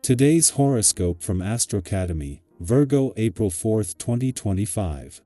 Today's horoscope from Astrocademy, Virgo, April 4, 2025.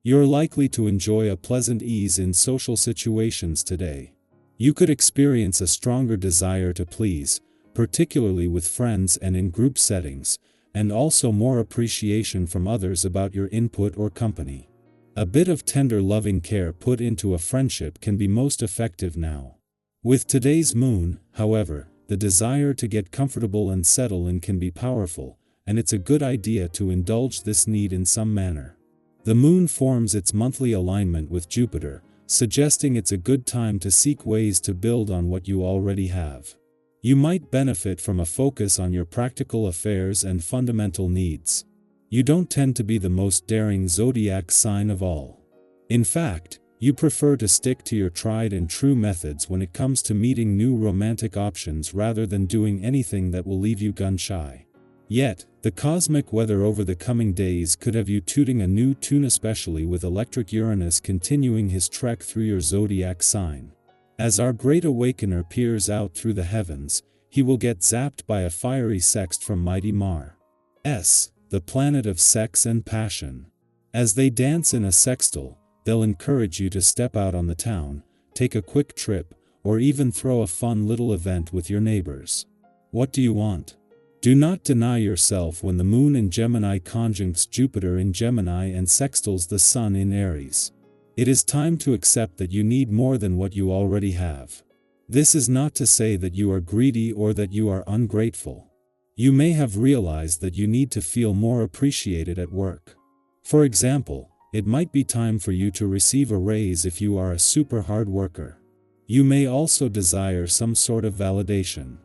You're likely to enjoy a pleasant ease in social situations today. You could experience a stronger desire to please, particularly with friends and in group settings, and also more appreciation from others about your input or company. A bit of tender loving care put into a friendship can be most effective now. With today's moon, however, the desire to get comfortable and settle in can be powerful, and it's a good idea to indulge this need in some manner. The moon forms its monthly alignment with Jupiter, suggesting it's a good time to seek ways to build on what you already have. You might benefit from a focus on your practical affairs and fundamental needs. You don't tend to be the most daring zodiac sign of all. In fact, you prefer to stick to your tried and true methods when it comes to meeting new romantic options rather than doing anything that will leave you gun-shy. Yet, the cosmic weather over the coming days could have you tooting a new tune, especially with electric Uranus continuing his trek through your zodiac sign. As our great awakener peers out through the heavens, he will get zapped by a fiery sext from mighty Mars, the planet of sex and passion. As they dance in a sextile, they'll encourage you to step out on the town, take a quick trip, or even throw a fun little event with your neighbors. What do you want? Do not deny yourself when the moon in Gemini conjuncts Jupiter in Gemini and sextiles the sun in Aries. It is time to accept that you need more than what you already have. This is not to say that you are greedy or that you are ungrateful. You may have realized that you need to feel more appreciated at work. For example, it might be time for you to receive a raise if you are a super hard worker. You may also desire some sort of validation.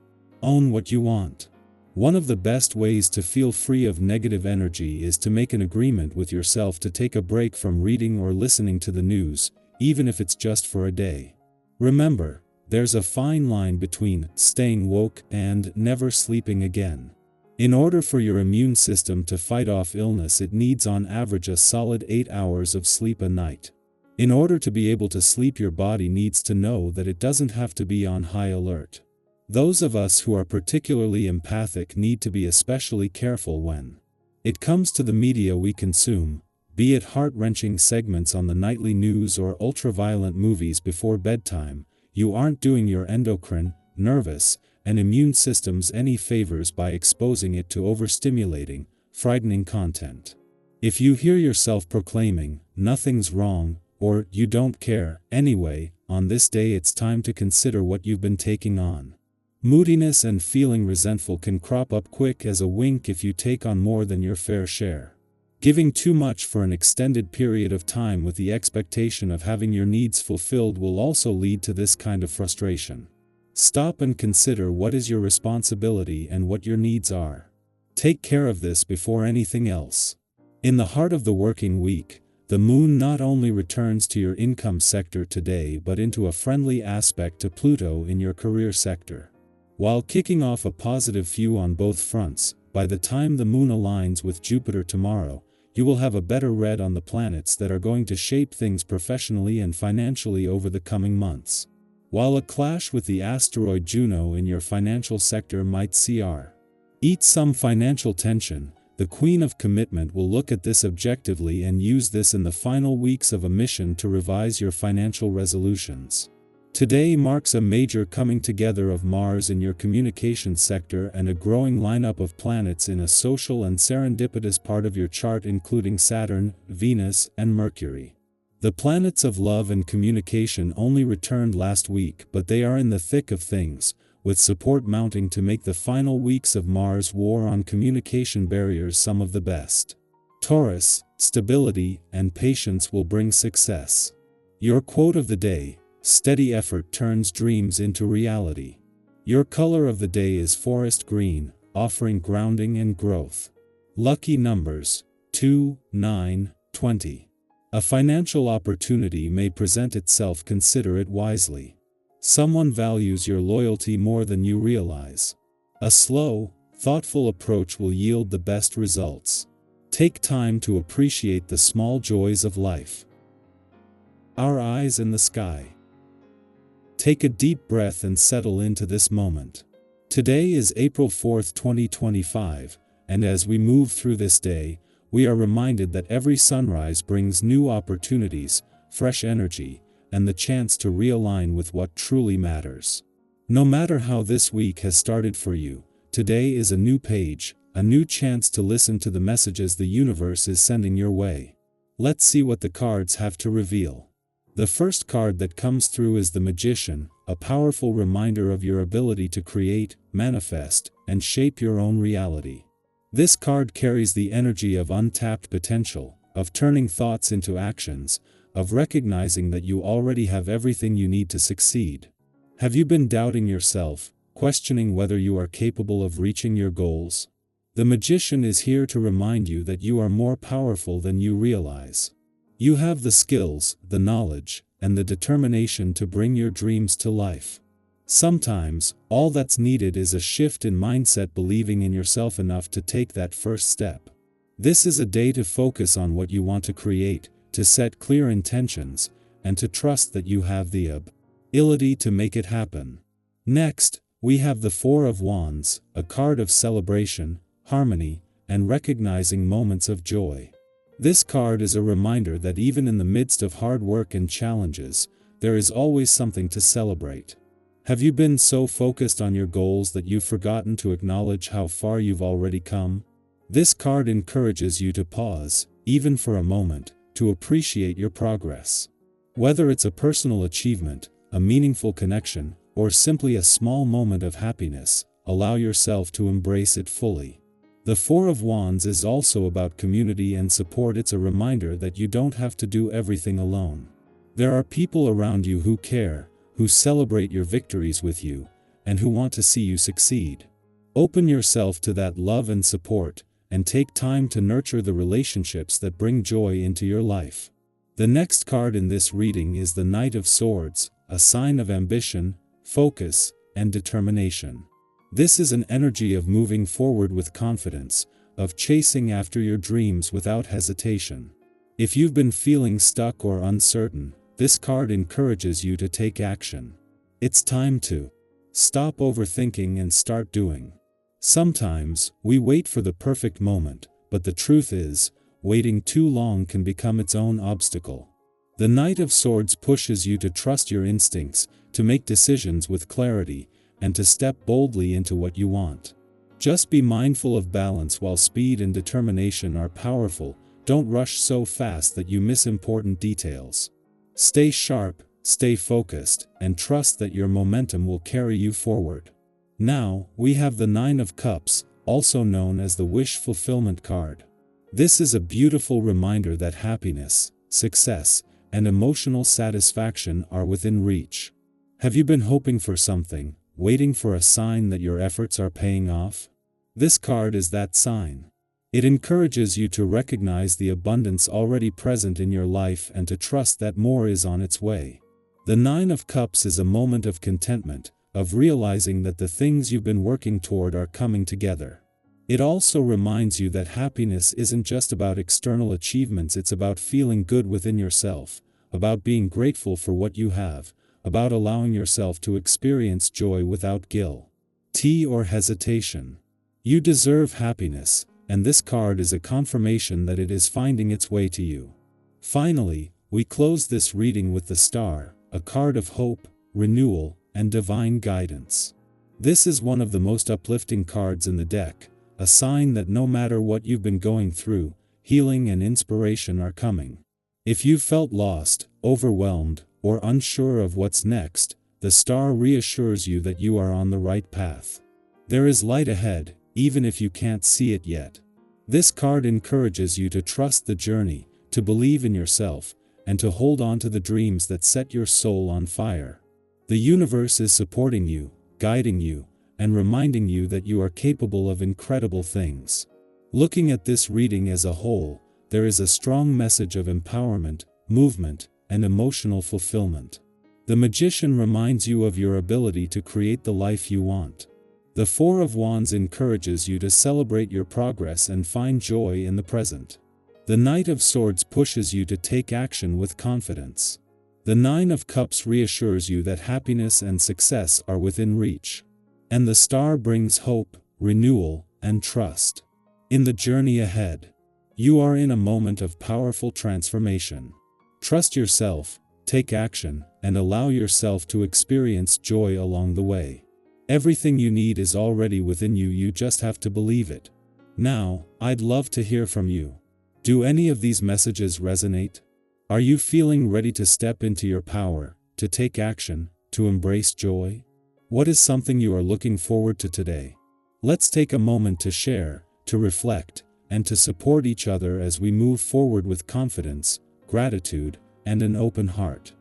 Own what you want. One of the best ways to feel free of negative energy is to make an agreement with yourself to take a break from reading or listening to the news, even if it's just for a day. Remember, there's a fine line between staying woke and never sleeping again. In order for your immune system to fight off illness, it needs on average a solid 8 hours of sleep a night. In order to be able to sleep, your body needs to know that it doesn't have to be on high alert. Those of us who are particularly empathic need to be especially careful when it comes to the media we consume, be it heart-wrenching segments on the nightly news or ultra-violent movies before bedtime. You aren't doing your endocrine, nervous, and immune systems any favors by exposing it to overstimulating, frightening content. If you hear yourself proclaiming, "Nothing's wrong," or "You don't care, anyway," on this day it's time to consider what you've been taking on. Moodiness and feeling resentful can crop up quick as a wink if you take on more than your fair share. Giving too much for an extended period of time with the expectation of having your needs fulfilled will also lead to this kind of frustration. Stop and consider what is your responsibility and what your needs are. Take care of this before anything else. In the heart of the working week, the moon not only returns to your income sector today but into a friendly aspect to Pluto in your career sector. While kicking off a positive view on both fronts, by the time the moon aligns with Jupiter tomorrow, you will have a better read on the planets that are going to shape things professionally and financially over the coming months. While a clash with the asteroid Juno in your financial sector might eat some financial tension, the Queen of Commitment will look at this objectively and use this in the final weeks of a mission to revise your financial resolutions. Today marks a major coming together of Mars in your communications sector and a growing lineup of planets in a social and serendipitous part of your chart, including Saturn, Venus, and Mercury. The planets of love and communication only returned last week, but they are in the thick of things, with support mounting to make the final weeks of Mars' war on communication barriers some of the best. Taurus, stability and patience will bring success. Your quote of the day: steady effort turns dreams into reality. Your color of the day is forest green, offering grounding and growth. Lucky numbers: 2, 9, 20. A financial opportunity may present itself, consider it wisely. Someone values your loyalty more than you realize. A slow, thoughtful approach will yield the best results. Take time to appreciate the small joys of life. Our eyes in the sky. Take a deep breath and settle into this moment. Today is April 4th, 2025, and as we move through this day, we are reminded that every sunrise brings new opportunities, fresh energy, and the chance to realign with what truly matters. No matter how this week has started for you, today is a new page, a new chance to listen to the messages the universe is sending your way. Let's see what the cards have to reveal. The first card that comes through is the Magician, a powerful reminder of your ability to create, manifest, and shape your own reality. This card carries the energy of untapped potential, of turning thoughts into actions, of recognizing that you already have everything you need to succeed. Have you been doubting yourself, questioning whether you are capable of reaching your goals? The Magician is here to remind you that you are more powerful than you realize. You have the skills, the knowledge, and the determination to bring your dreams to life. Sometimes, all that's needed is a shift in mindset, believing in yourself enough to take that first step. This is a day to focus on what you want to create, to set clear intentions, and to trust that you have the ability to make it happen. Next, we have the Four of Wands, a card of celebration, harmony, and recognizing moments of joy. This card is a reminder that even in the midst of hard work and challenges, there is always something to celebrate. Have you been so focused on your goals that you've forgotten to acknowledge how far you've already come? This card encourages you to pause, even for a moment, to appreciate your progress. Whether it's a personal achievement, a meaningful connection, or simply a small moment of happiness, allow yourself to embrace it fully. The Four of Wands is also about community and support. It's a reminder that you don't have to do everything alone. There are people around you who care, who celebrate your victories with you, and who want to see you succeed. Open yourself to that love and support, and take time to nurture the relationships that bring joy into your life. The next card in this reading is the Knight of Swords, a sign of ambition, focus, and determination. This is an energy of moving forward with confidence, of chasing after your dreams without hesitation. If you've been feeling stuck or uncertain, this card encourages you to take action. It's time to stop overthinking and start doing. Sometimes, we wait for the perfect moment, but the truth is, waiting too long can become its own obstacle. The Knight of Swords pushes you to trust your instincts, to make decisions with clarity, and to step boldly into what you want. Just be mindful of balance. While speed and determination are powerful, don't rush so fast that you miss important details. Stay sharp, stay focused, and trust that your momentum will carry you forward. Now, we have the Nine of Cups, also known as the Wish Fulfillment card. This is a beautiful reminder that happiness, success, and emotional satisfaction are within reach. Have you been hoping for something, waiting for a sign that your efforts are paying off? This card is that sign. It encourages you to recognize the abundance already present in your life and to trust that more is on its way. The Nine of Cups is a moment of contentment, of realizing that the things you've been working toward are coming together. It also reminds you that happiness isn't just about external achievements. It's about feeling good within yourself, about being grateful for what you have, about allowing yourself to experience joy without guilt or hesitation. You deserve happiness, and this card is a confirmation that it is finding its way to you. Finally, we close this reading with the Star, a card of hope, renewal, and divine guidance. This is one of the most uplifting cards in the deck, a sign that no matter what you've been going through, healing and inspiration are coming. If you've felt lost, overwhelmed, or unsure of what's next, the Star reassures you that you are on the right path. There is light ahead, even if you can't see it yet. This card encourages you to trust the journey, to believe in yourself, and to hold on to the dreams that set your soul on fire. The universe is supporting you, guiding you, and reminding you that you are capable of incredible things. Looking at this reading as a whole, there is a strong message of empowerment, movement, and emotional fulfillment. The Magician reminds you of your ability to create the life you want. The Four of Wands encourages you to celebrate your progress and find joy in the present. The Knight of Swords pushes you to take action with confidence. The Nine of Cups reassures you that happiness and success are within reach. And the star brings hope, renewal, and trust. In the journey ahead, you are in a moment of powerful transformation. Trust yourself, take action, and allow yourself to experience joy along the way. Everything you need is already within you, you just have to believe it. Now, I'd love to hear from you. Do any of these messages resonate? Are you feeling ready to step into your power, to take action, to embrace joy? What is something you are looking forward to today? Let's take a moment to share, to reflect, and to support each other as we move forward with confidence, gratitude, and an open heart.